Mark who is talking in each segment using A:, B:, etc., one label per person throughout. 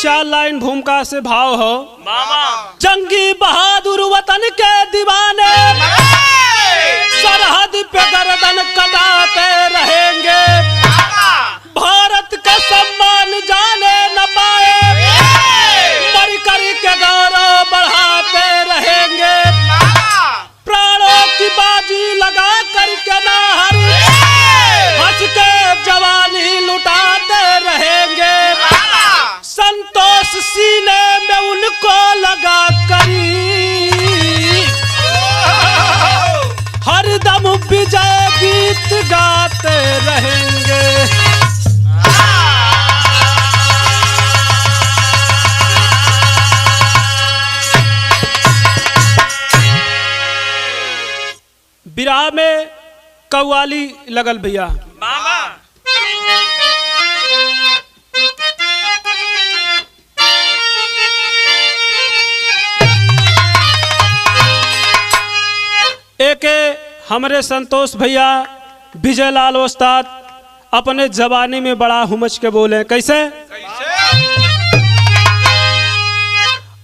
A: चार लाइन भूमिका से भाव हो।
B: मामा
A: जंगी बहादुर वतन के दीवाने सरहद पे गर्दन कटाते रहेंगे, भारत का सम्मान जाने न पाए, मर कर के गौरव बढ़ाते रहेंगे, प्राणों की बाजी लगा करके नाहर हंस के जवानी लुटाते रहेंगे, संतोष सीने में उनको लगा करी हरदम विजय गीत गाते रहेंगे। विराह में कव्वाली लगल भैया।
B: मामा
A: एक हमरे संतोष भैया विजय लाल उस्ताद अपने जवानी में बड़ा हुमच के बोले, कैसे?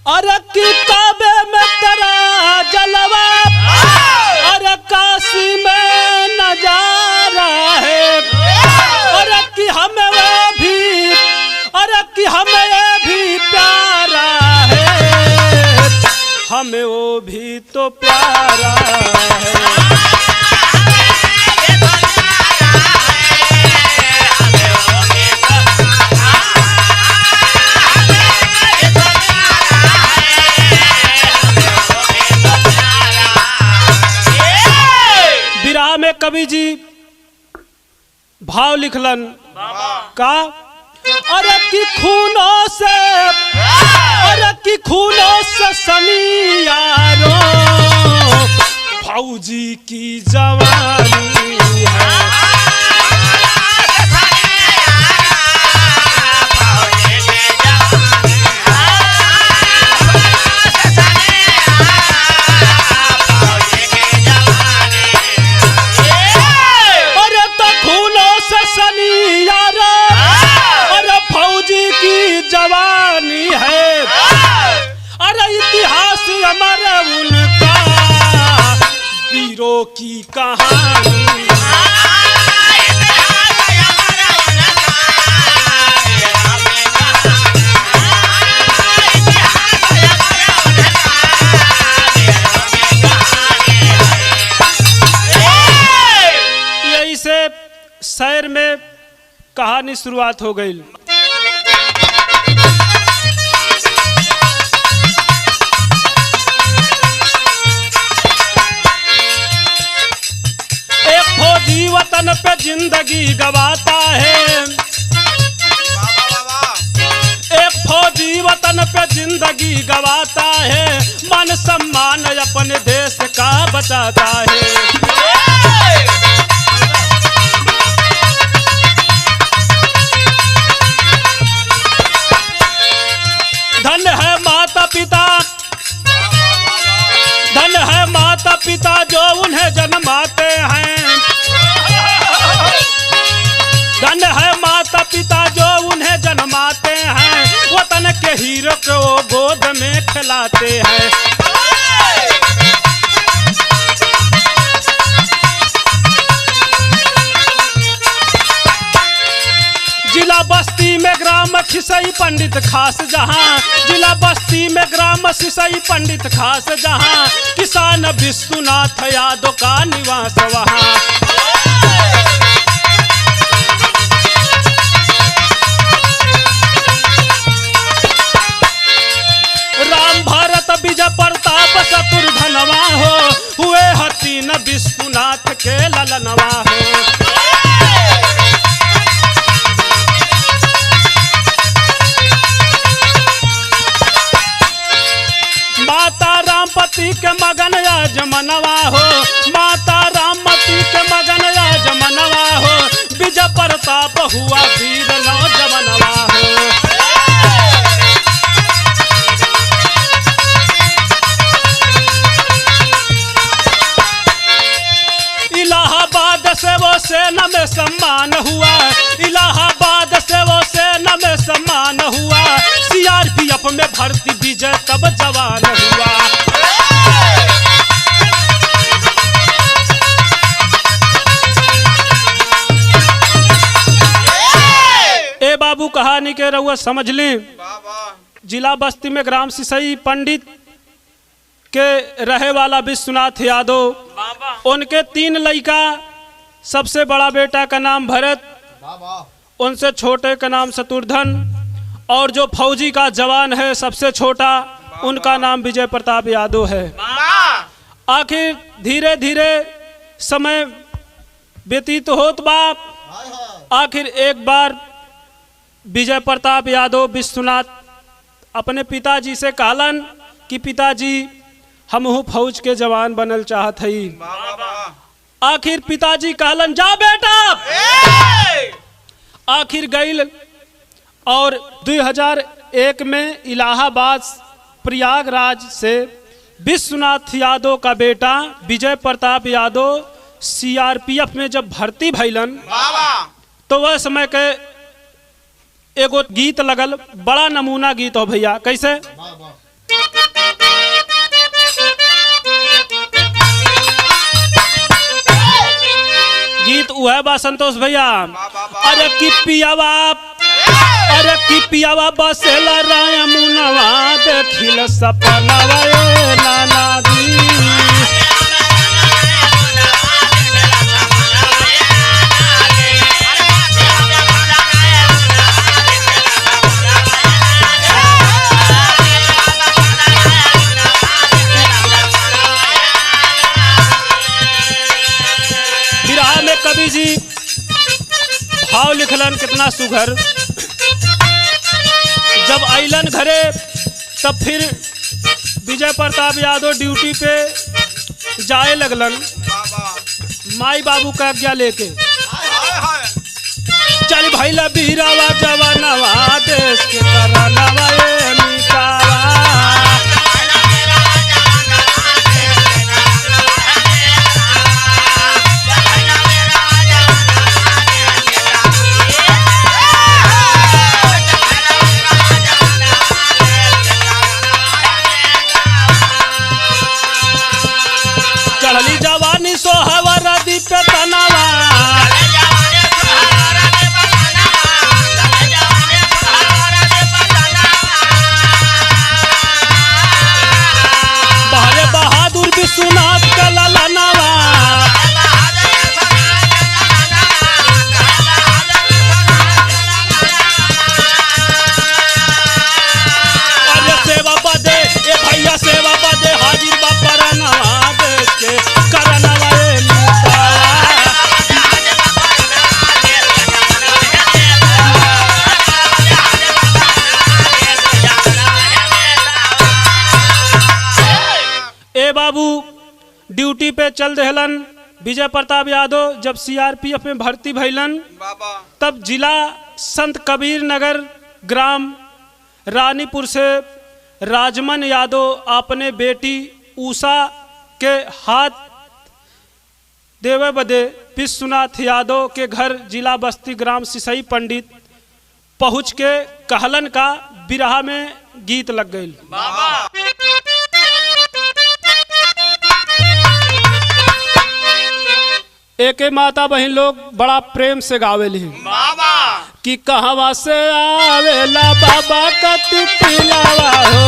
A: अरे की काबे में तेरा जलवा, अरे काशी में नजारा है, अरे कि हमें वो भी, अरे कि हमें भी प्यारा है, हमें वो भी तो प्यारा है। विराह में कवि जी भाव लिखलन का, अरे कि खूनों से, अरे कि खूनों से सनियारो फौजी की जवानी है, अरे तो खूनों से सनियारो अरे फौजी की जवानी है, अरे इतिहास अमर उनका वीरों की कहानी। यही से शहर में कहानी शुरुआत हो गई। एक फौजी वतन पे जिंदगी गवाता है, एक फौजी वतन पे जिंदगी गवाता है, मान सम्मान अपने देश का बचाता है। धन है माता पिता, धन है माता पिता जो उन्हें जन्माते हैं, धन है माता पिता जो उन्हें जन्माते हैं, वतन के हीरो को गोद में खिलाते हैं। जिला बस्ती में ग्राम खिसई पंडित खास जहां, जिला बस्ती में ग्राम खिसई पंडित खास जहां, किसान विश्वनाथ यादव का निवास वहां। राम भारत विजय प्रताप शत्रुघ्नवा हो, हुए हतीन विश्वनाथ के ललनवा हो। माता रामपति के मगन आज मनवा हो, माता रामपति के मगन आज मनवा हो, विजय प्रताप हुआ वीर नौजवानवा हो। इलाहाबाद से वो सेना में सम्मान हुआ, इलाहाबाद से वो सेना में सम्मान हुआ, सिया में भर्ती विजय तब जवान हुआ। ए बाबू कहानी के रउआ समझ ली। जिला बस्ती में ग्राम सिसई पंडित के रहे वाला विश्वनाथ यादव, उनके 3 लड़का, सबसे बड़ा बेटा का नाम भरत, उनसे छोटे का नाम शत्रुघ्न, और जो फौजी का जवान है सबसे छोटा, उनका नाम विजय प्रताप यादव है। आखिर धीरे धीरे समय व्यतीत होत बाप, आखिर एक बार विजय प्रताप यादव विश्वनाथ अपने पिताजी से कहलन कि पिताजी हमहू फौज के जवान बनल चाहत हई। आखिर पिताजी कहलन जा बेटा। आखिर गईल और 2001 में इलाहाबाद प्रयागराज से विश्वनाथ यादव का बेटा विजय प्रताप यादव CRPF में जब भर्ती भइलन, तो वह समय के एगो गीत लगल, बड़ा नमूना गीत हो भैया। कैसे? गीत वह बा संतोष भैया। अरे कि पियावा, अरे कि पियावा बसेला रायमुनवा, देखिल सपनवा ए नाना दी। कवि जी भाव लिखलन कितना सुघर। जब आइलन घरे तब फिर विजय प्रताप यादव ड्यूटी पे जाए लगलन, माई बाबू का आज्ञा लेके। चल भैला बीरावा जवानवा, देश के करानवा ए मिटावा। चढ़ली जवानी सोहवर दीप तनावा, बहरे बहादुर विश्वनाथ का ललनावा। अरे सेवा बदे ए भैया, सेवा बदे हाजिर बापरा नवा, देश के करनवा ए मिटावा। ए बाबू ड्यूटी पे चल रहलन विजय प्रताप यादव। जब CRPF में भर्ती भइलन, तब जिला संत कबीर नगर ग्राम रानीपुर से राजमन यादव अपने बेटी उषा के हाथ देवे बदे विश्वनाथ यादव के घर जिला बस्ती ग्राम सिसई पंडित पहुँच के कहलन का बिरहा में गीत लग गई। एक माता बहन लोग बड़ा प्रेम से गावेली कि कहवा से आवेला बाबा का तितिलावा हो।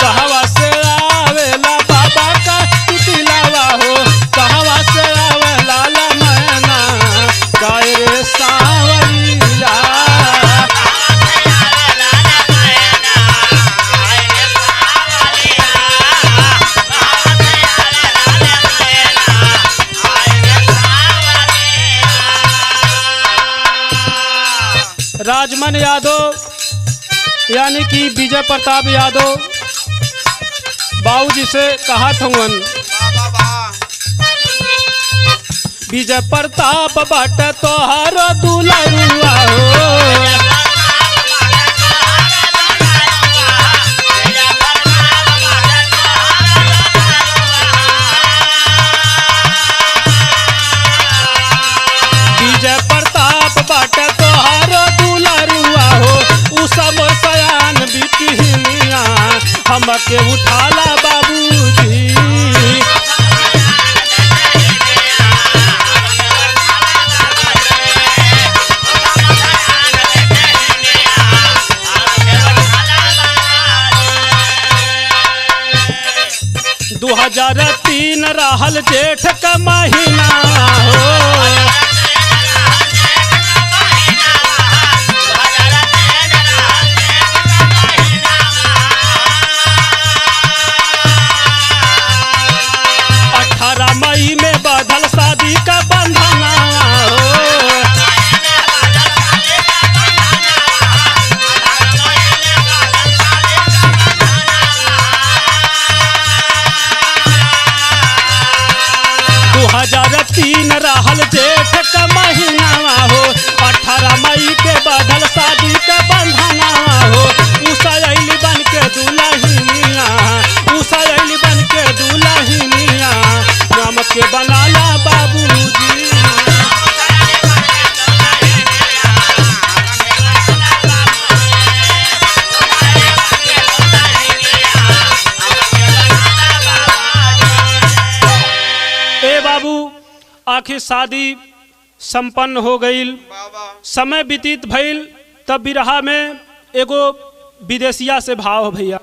A: कहवा से आवेला बाबा का तितिलावा हो, कहवा से आवेला मैना गाय रे सावरिया। राजमन यादव यानी कि विजय प्रताप यादव बाबूजी से कहा था विजय प्रताप बट तोहर दुलरुआ हो। के उठाला बाबूजी। दो 2003 रहल जेठ का महीना हो। मई में बदल शादी का बंधना हो। 2003 रहल जेठ का महीना हो। 18 मई के बदल शादी का बंधना हो। उषा अइली बन के दुल्हनिया, उषा अइली बन के दुल्हनिया, राम के बनाला बाबूजी। ए बाबू आखिर शादी संपन्न हो गईल, समय व्यतीत भइल, तब बिरहा में एगो विदेशिया से भाव हो भैया।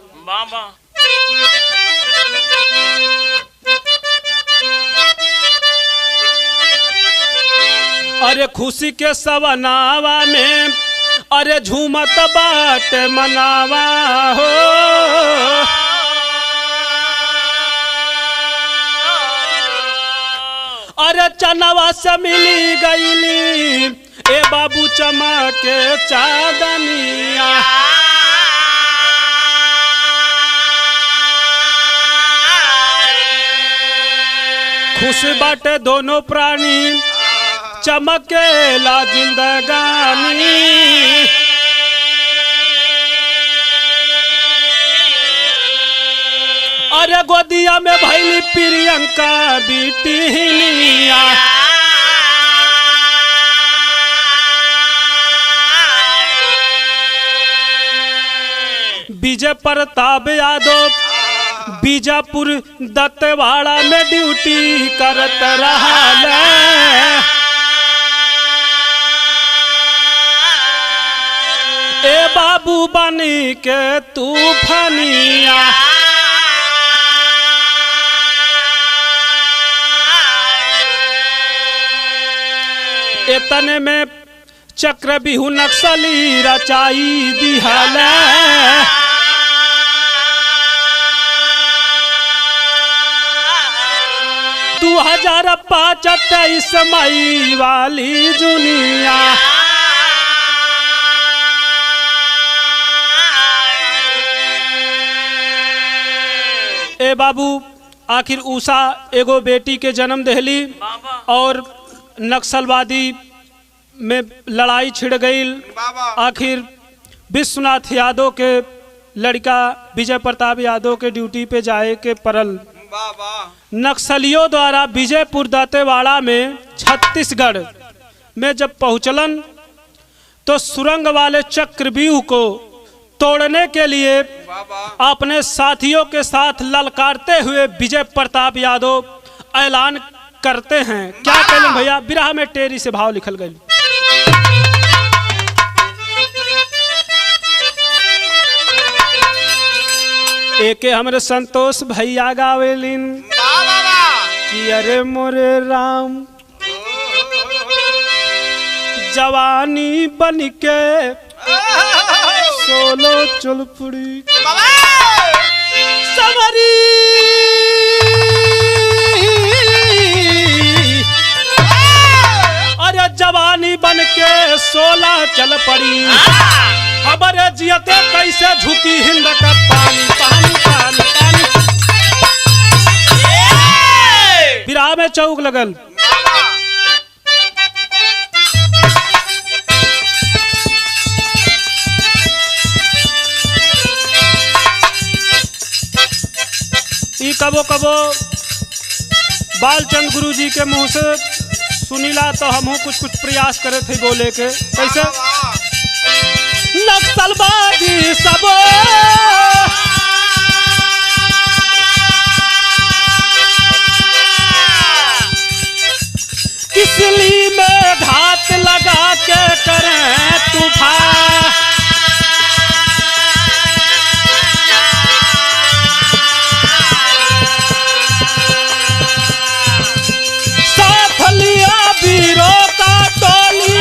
A: अरे खुशी के सवनावा में अरे झूमत बाट मनावा हो। अरे चनवा से मिली गईली ए बाबू चमके चांदनिया। खुश बाटे दोनों प्राणी चमकेला जिंदगानी। अरे गोदिया में भैली प्रियंका बिटिनिया। विजय प्रताप यादव बीजापुर दत्तवाड़ा में ड्यूटी करत रहा। ए बाबू बनी के तूफानिया। एतने में चक्रव्यूह नक्सली रचाई दिहल। 2005 23 मई वाली दुनिया। ए बाबू आखिर उषा एगो बेटी के जन्म देहली और नक्सलवादी में लड़ाई छिड़ गई। आखिर विश्वनाथ यादव के लड़का विजय प्रताप यादव के ड्यूटी पे जाए के परल। नक्सलियों द्वारा विजयपुर दत्तेवाड़ा में छत्तीसगढ़ में जब पहुंचलन तो सुरंग वाले चक्रव्यूह को तोड़ने के लिए अपने साथियों के साथ ललकारते हुए विजय प्रताप यादव ऐलान करते हैं। क्या कहलन भैया? बिरहा में टेरी से भाव लिखल गई। एके हमरे संतोष भैया गावेलिन कि अरे मोरे राम जवानी बन के सोलो चल पड़ी सवरी। अरे जवानी बन के 16 चल पड़ी। खबर जियते कैसे झुकी हिंद का पानी पानी पानी पानी। बिरहा में चौक लगल। ई कबो कबो बालचंद गुरु जी के मुंह से सुनीला तो हम कुछ प्रयास करे थे बोले के। कैसे? नक्सलवादी सब घात लगा के करें तूफान। साथ लिया वीरों का टोली,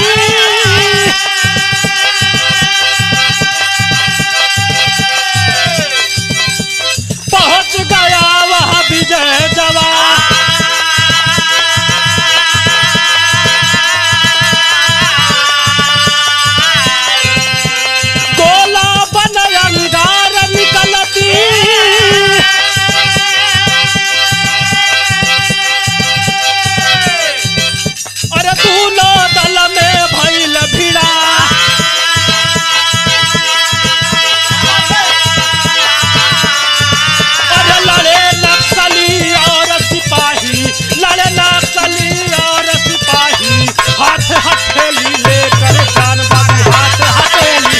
A: पहुंच गया वह विजय जवान। गोला बन अंगार निकलती, अरे दूनो दल में भइल भिड़ा। अरे लड़े नक्सली और सिपाही, लड़े नक्सली और सिपाही, हाथ हथेली लेकर जान बाबू, हाथ हथेली।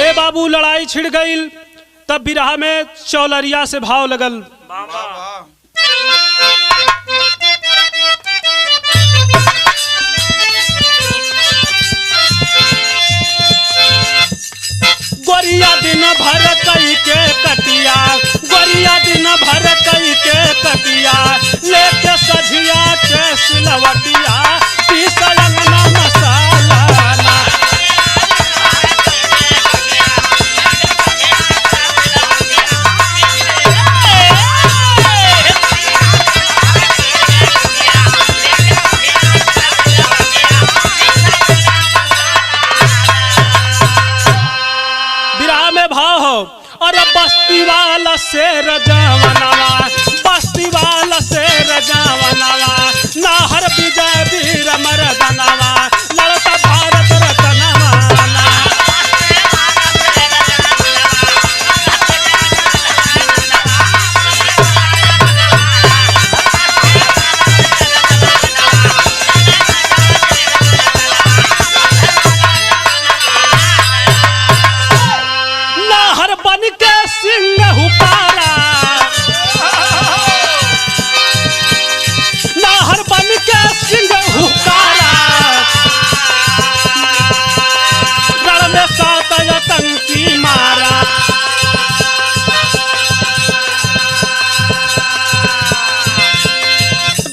A: ए बाबू लड़ाई छिड़ गई, तब बिरहा में चौलरिया से भाव लगल। गोरिया दिन भर कई के कटिया, गोरिया दिन भर कई के कटिया, लेके सझिया के सिलवटिया, पीसलंगना मसाला ना। बिरहा में भाव हो, अरे बस्ती वाला शेर जवानवा, बस्ती वाला शेर जवानवा, नाहर विजय वीर मर्दनवा, लड़ता भारत रत्नवा ना। नाहर बन के सिंह हुकारा, नाहर बन के सिंह हुकारा, रण में सात आतंकी मारा।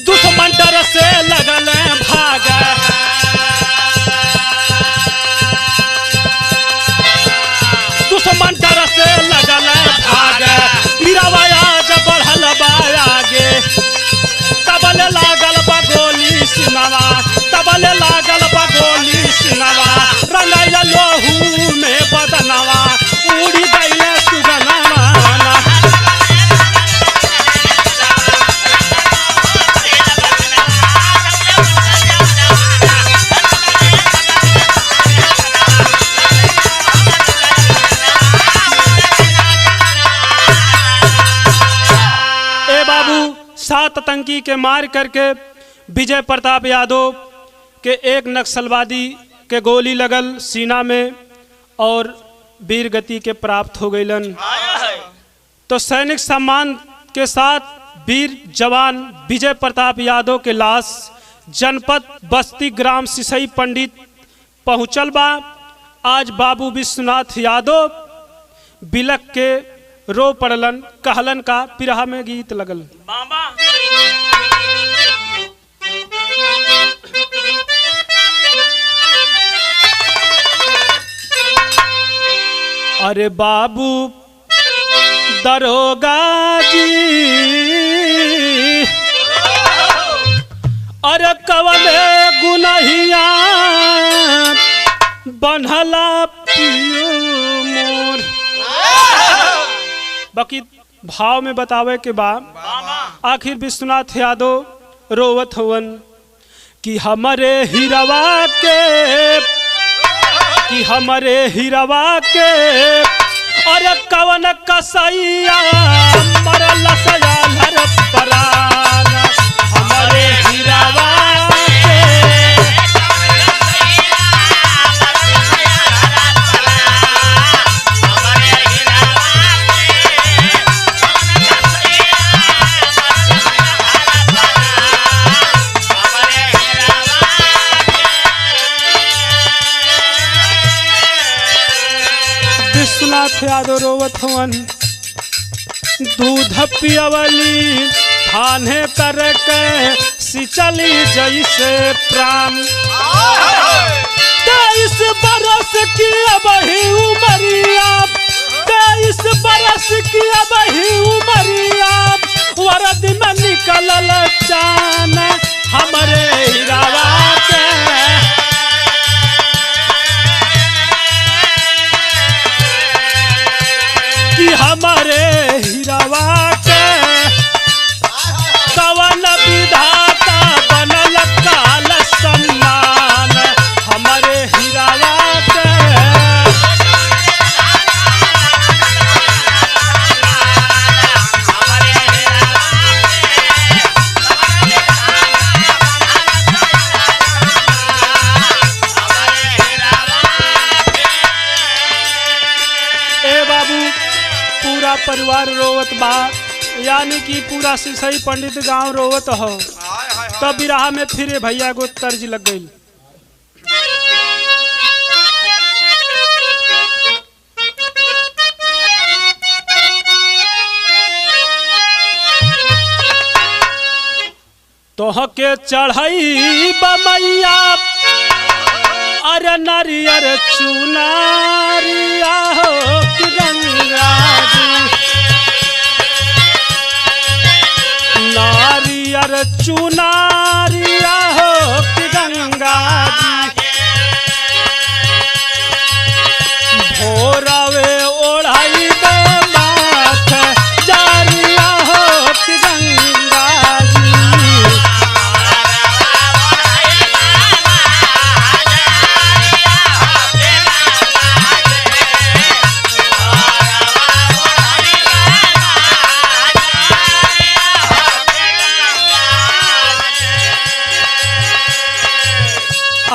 A: दुश्मन डर से लगल भाग, दुश्मन डर से लगल भाग, मीराबाया जब बढ़ल बायागे, तबल लागल बगोली सिनवा, तबल लागल बगोली सिनवा, रंगैया लोहू में बदनवा, उड़ी गईले सुगनवा ना। सात आतंकी के मार करके विजय प्रताप यादव के एक नक्सलवादी के गोली लगल सीना में और वीर गति के प्राप्त हो गईलन। तो सैनिक सम्मान के साथ वीर जवान विजय प्रताप यादव के लाश जनपद बस्ती ग्राम सिसई पंडित पहुँचल बा। आज बाबू विश्वनाथ यादव बिलक के रो पड़लन, कहलन का पिरहा में गीत लगल। अरे बाबू दरोगा जी, अरे कवने गुनहिया बनहला पियो मोर। बाकी भाव में बतावे के बाद आखिर विश्वनाथ यादव रोवत हवन कि हमारे हिरवा के, कि हमारे हिरवा के, अरे कवन कसैया मरल सयालर परान, हमारे हिरवा के। विश्वनाथ यादव रोवत हवन। दूध पियवली थाने करके सिंचली जैसे प्राण। 23 बरस की अबही उमरिया, 23 बरस की अबही उमरिया, वरद में निकलल जान हमरे हिरावा के। कि हमारे हिरावा के कवन विधाता बनल काल सम्मान हमारे हिरावा के। ए बाबू पूरा परिवार रोवत बा, यानी कि पूरा सिसई पंडित गांव रोवत हो। तब बिराह में फिर भैया को तर्ज लग गई। तोह के चढ़ई बमैया अरे नारियर चुनारिया हो कि गंगा जी। नारियर चुनारिया हो कि गंगा जी। भोरवे ओढ़ाई दे माथ जारिया हो कि गंगा जी।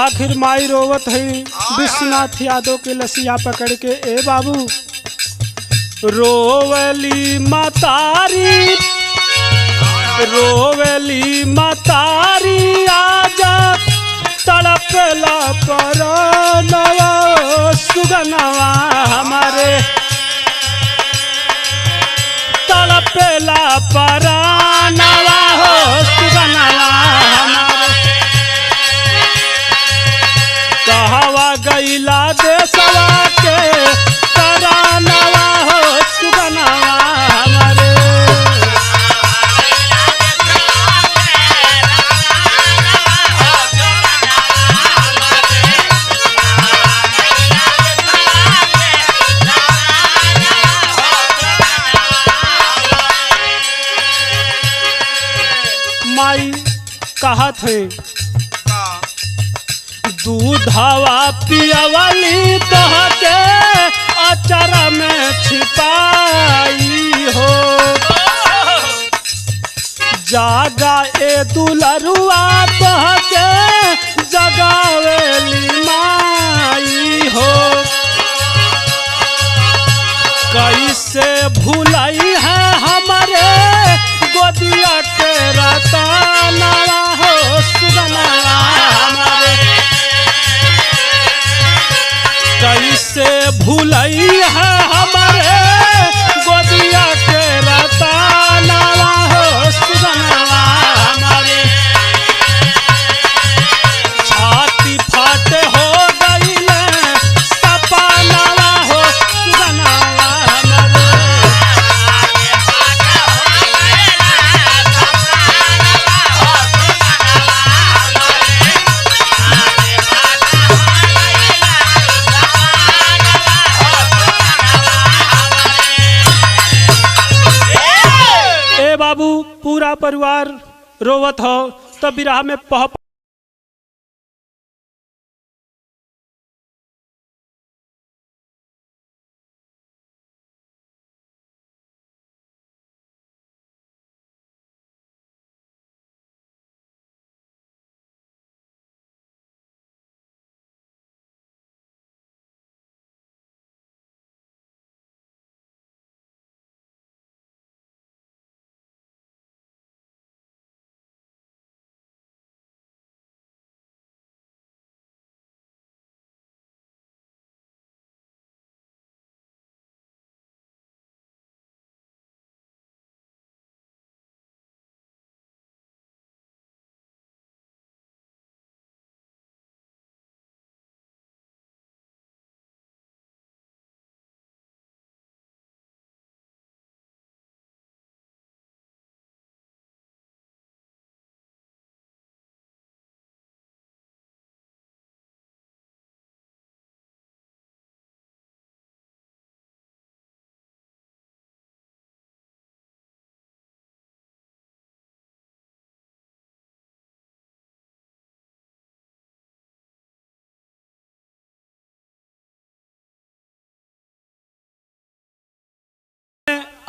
A: आखिर माई रोवत है विश्वनाथ यादव के लसिया पकड़ के। ए बाबू रोवली मातारी, रोवली मातारी आजा तड़पला पर नवा सुगनवा हमारे। तड़पला पर नवा हो सुगनवा हमारे। कहवा गईला देशवा के तरानवा हो सुगनवा हमारे। माई कहत है दूधवा पियवली तोह के अचर में छिपाई हो। जागा ए दुलरुआ तोह के जगावेली माई हो। कैसे भूलाई है हमारे गोदिया के रतनवा हो सुगनवा हमारे। कैसे भूलई है हमारे गोदिया के रतनवा हो सुगनवा हमारे। छाती फाटे हो गईले सपनवा हो सुगनवा हमारे। बाबू पूरा परिवार रोवत हो। तब बिराह में पह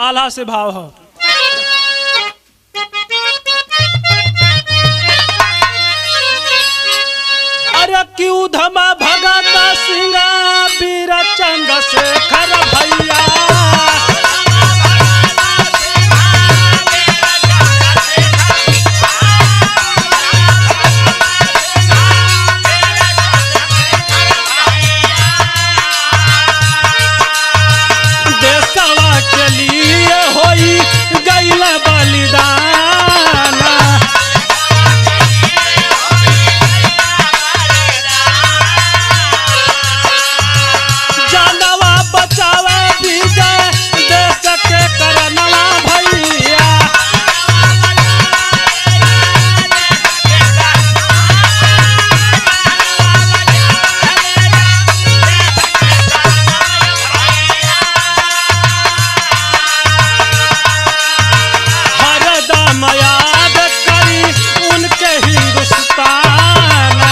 A: आला से भाव हो। अरे क्यों धमा भगता सिंगा वीर चंद्रशेखर भैया, देशवा के लिए होई गइल बलिदान, जानवा बचावा विजय देश के करनवा भैया, हरदम याद करी उनके हिंदुस्तान,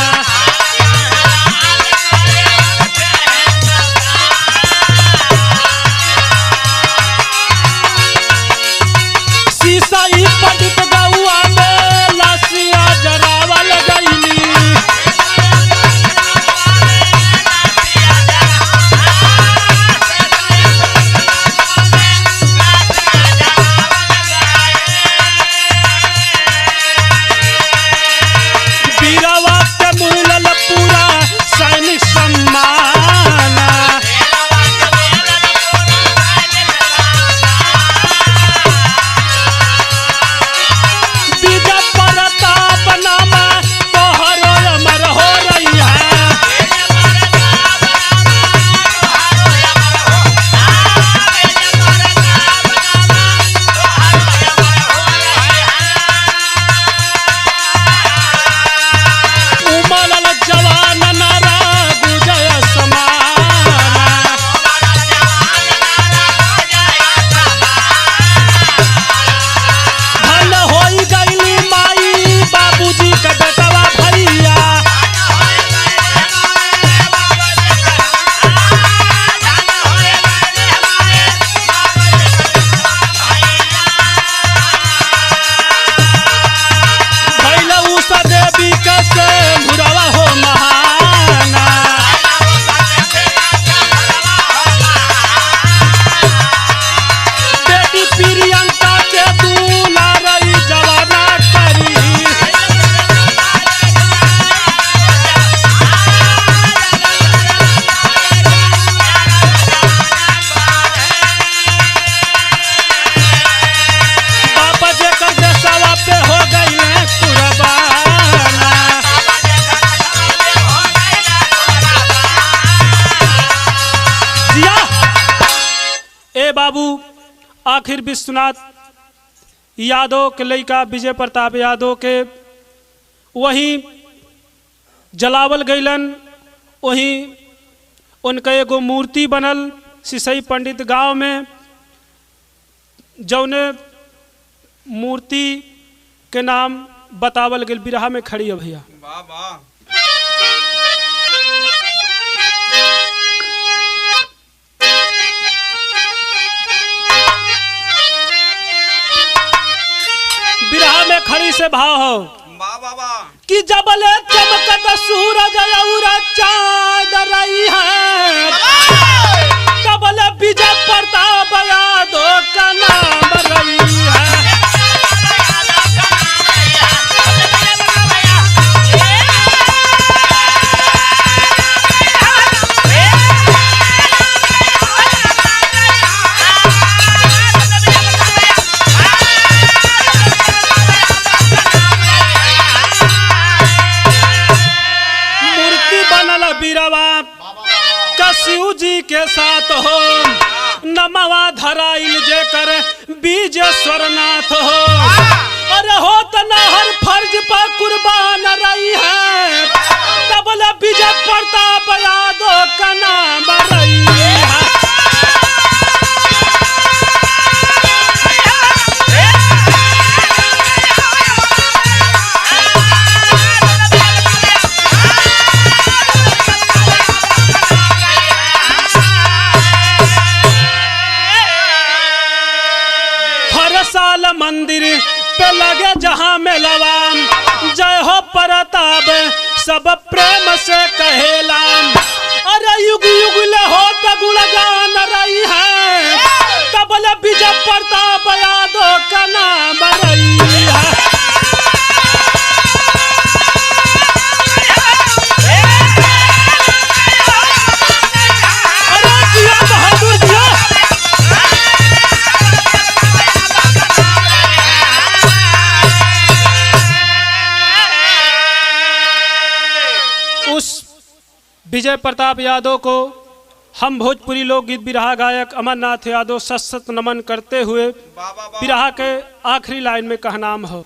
A: सीसाई पंडित गौआ में लसिया जरावल गईली, बीरवा के मिलल पूरा सैनिक सम्मान, विजय प्रताप नामा तोहरो अमर हो रही है, उमड़ल जवान नारा विजय समान, धन होई गईली माई बाबूजी के बेटवा भैया, भैल उषा देवी के से भुरवा हो महाना, बेटी प्रियंका के दुलारई जवाना करी, बाबा जेकर देशवा पे हो गईले कुर्बाना, जिया ए बाबू आखिर विश्वनाथ यादव के लड़का विजय प्रताप यादव के वहीं जलावल गईलन, वहीं उनका एगो मूर्ति बनल सिसई पंडित गांव में, जौने मूर्ति के नाम बतावल गेल बिरहा में खड़ी है भैया।
B: वाह वाह।
A: बिरहा में खड़ी से भाव हो
B: वाह वाह वाह।
A: कि जबले चमकत सूरज और चांद रही है, तबले विजय प्रताप यादव का नाम रही है, मूर्ति बनल बीरवा कसियू जी के साथ हो, नमवा धराइल जेकर बीजेश्वर नाथ हो, अरे हो त न हर फर्ज पर कुर्बान रही है, तबले विजय प्रताप यादव का नाम रही है, सब प्रेम से कहेला। अरे युग युग ले हो त गुणगान रही है, तबल विजय प्रताप यादव का नाम रही है। अरे जिया बहादुर जिया। उस विजय प्रताप यादव को हम भोजपुरी लोकगीत बिरहा गायक अमरनाथ यादव सशक्त नमन करते हुए बिरहा के आखिरी लाइन में कहनाम हो।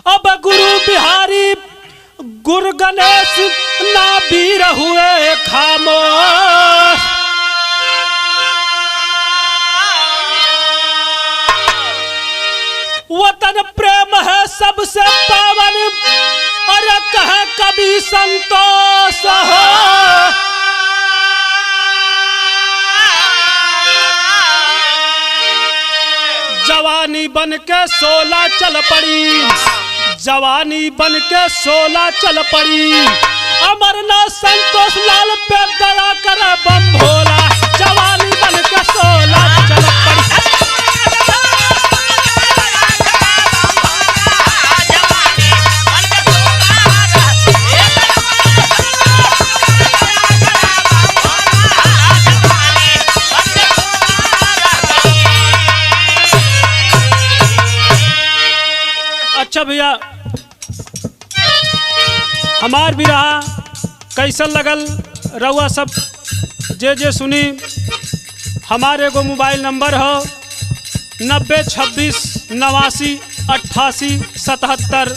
A: अब गुरु बिहारी गुरु गणेश ना वीर हुए खामोश। वतन प्रेम है सबसे पावन, अरे कहे कभी संतोष हो। जवानी बन के 16 चल पड़ी, जवानी बन के 16 चल पड़ी। अमरनाथ संतोष लाल पे दया करे बम भोला। जवानी बन के 16 चल पड़ी। अच्छा भैया, हमार बिरहा कैसन लगल रउआ सब जे सुनी। हमारे एगो मोबाइल नंबर हो 90 26 89 88 77।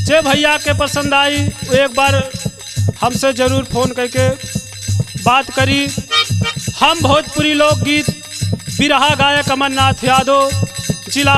A: जे भैया के पसंद आई एक बार हमसे ज़रूर फ़ोन करके बात करी। हम भोजपुरी लोकगीत बिरहा गायक अमरनाथ यादव, जिला